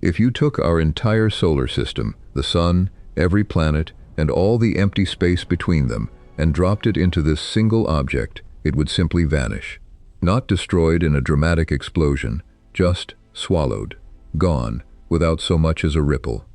If you took our entire solar system, the sun, every planet, and all the empty space between them, and dropped it into this single object, it would simply vanish. Not destroyed in a dramatic explosion, just swallowed, gone, without so much as a ripple.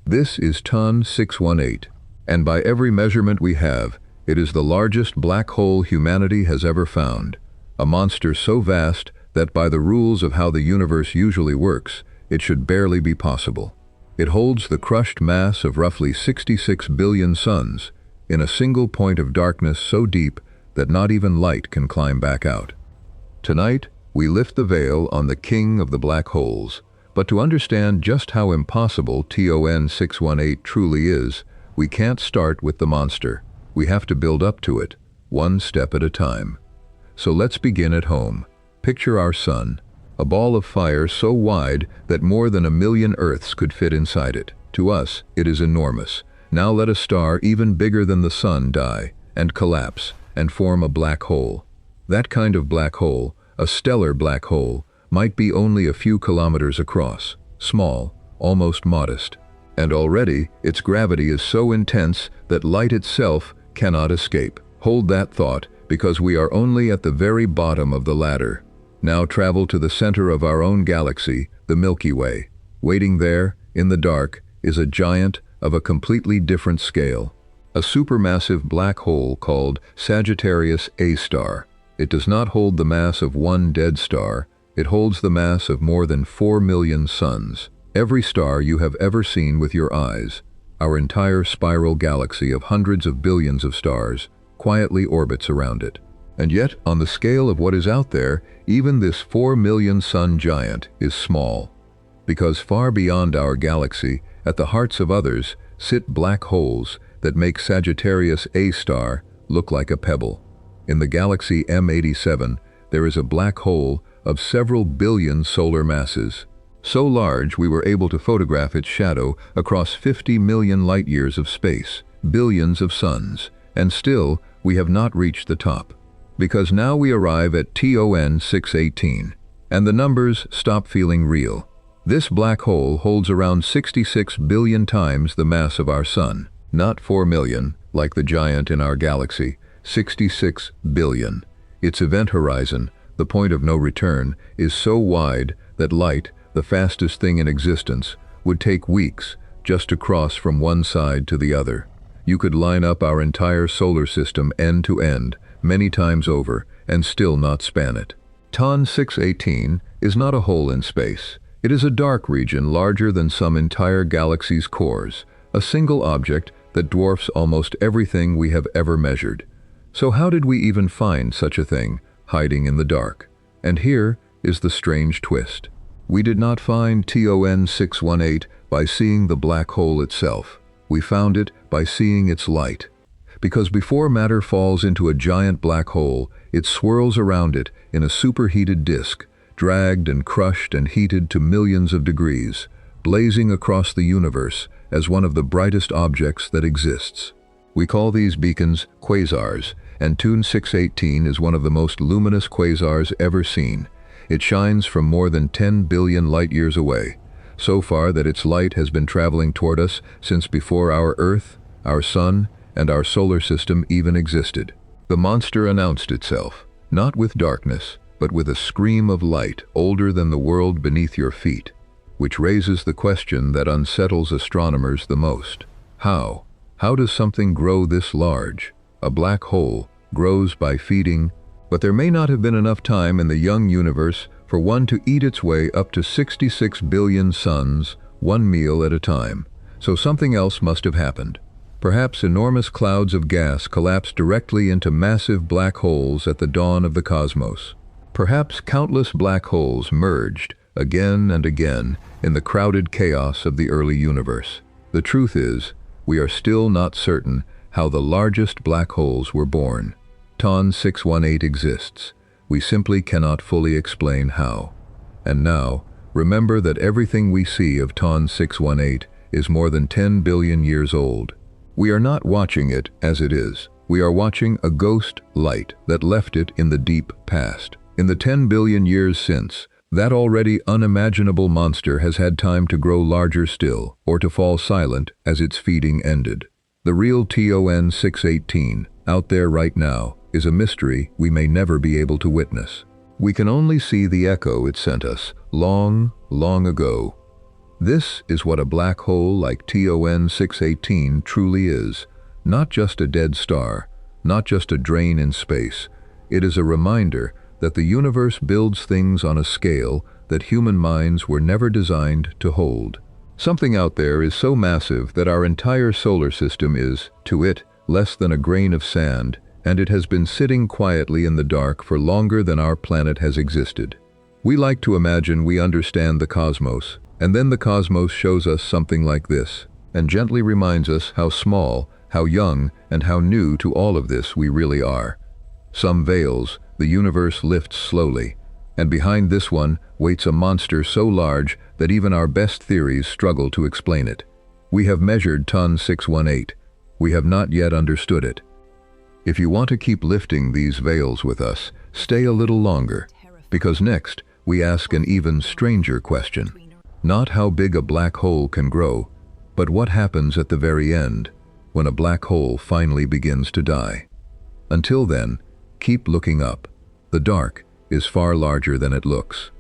This is TON 618, and by every measurement we have, it is the largest black hole humanity has ever found. A monster so vast that by the rules of how the universe usually works, it should barely be possible. It holds the crushed mass of roughly 66 billion suns in a single point of darkness so deep that not even light can climb back out. Tonight, we lift the veil on the king of the black holes, but to understand just how impossible TON 618 truly is, we can't start with the monster. We have to build up to it, one step at a time. So let's begin at home. Picture our sun, a ball of fire so wide that more than 1 million Earths could fit inside it. To us, it is enormous. Now let a star even bigger than the sun die, and collapse, and form a black hole. That kind of black hole, a stellar black hole, might be only a few kilometers across, small, almost modest. And already, its gravity is so intense that light itself cannot escape. Hold that thought, because we are only at the very bottom of the ladder. Now travel to the center of our own galaxy, the Milky Way. Waiting there, in the dark, is a giant of a completely different scale. A supermassive black hole called Sagittarius A star. It does not hold the mass of one dead star, it holds the mass of more than 4 million suns. Every star you have ever seen with your eyes. Our entire spiral galaxy of hundreds of billions of stars quietly orbits around it. And yet, on the scale of what is out there, even this 4 million sun giant is small. Because far beyond our galaxy, at the hearts of others, sit black holes that make Sagittarius A star look like a pebble. In the galaxy M87, there is a black hole of several billion solar masses. So large we were able to photograph its shadow across 50 million light-years of space, billions of suns, and still we have not reached the top. Because now we arrive at TON 618, and the numbers stop feeling real. This black hole holds around 66 billion times the mass of our sun, not 4 million, like the giant in our galaxy, 66 billion. Its event horizon, the point of no return, is so wide that light, the fastest thing in existence, would take weeks just to cross from one side to the other. You could line up our entire solar system end to end, many times over, and still not span it. TON 618 is not a hole in space. It is a dark region larger than some entire galaxy's cores, a single object that dwarfs almost everything we have ever measured. So how did we even find such a thing, hiding in the dark? And here is the strange twist. We did not find TON 618 by seeing the black hole itself. We found it by seeing its light. Because before matter falls into a giant black hole, it swirls around it in a superheated disk, dragged and crushed and heated to millions of degrees, blazing across the universe as one of the brightest objects that exists. We call these beacons quasars, and TON 618 is one of the most luminous quasars ever seen. It shines from more than 10 billion light-years away, so far that its light has been traveling toward us since before our Earth, our Sun, and our solar system even existed. The monster announced itself, not with darkness, but with a scream of light older than the world beneath your feet, which raises the question that unsettles astronomers the most. How? How does something grow this large? A black hole grows by feeding, but there may not have been enough time in the young universe for one to eat its way up to 66 billion suns, one meal at a time. So something else must have happened. Perhaps enormous clouds of gas collapsed directly into massive black holes at the dawn of the cosmos. Perhaps countless black holes merged, again and again, in the crowded chaos of the early universe. The truth is, we are still not certain how the largest black holes were born. TON 618 exists. We simply cannot fully explain how. And now, remember that everything we see of TON 618 is more than 10 billion years old. We are not watching it as it is. We are watching a ghost light that left it in the deep past. In the 10 billion years since, That already unimaginable monster has had time to grow larger still, or to fall silent as its feeding ended. The real TON 618, out there right now, is a mystery we may never be able to witness. We can only see the echo it sent us, long, long ago. This is what a black hole like TON 618 truly is. Not just a dead star, not just a drain in space. It is a reminder that the universe builds things on a scale that human minds were never designed to hold. Something out there is so massive that our entire solar system is, to it, less than a grain of sand, and it has been sitting quietly in the dark for longer than our planet has existed. We like to imagine we understand the cosmos, and then the cosmos shows us something like this, and gently reminds us how small, how young, and how new to all of this we really are. Some veils, the universe lifts slowly, and behind this one waits a monster so large that even our best theories struggle to explain it. We have measured TON 618. We have not yet understood it. If you want to keep lifting these veils with us, stay a little longer, because next we ask an even stranger question. Not how big a black hole can grow, but what happens at the very end, when a black hole finally begins to die. Until then, keep looking up. The dark is far larger than it looks.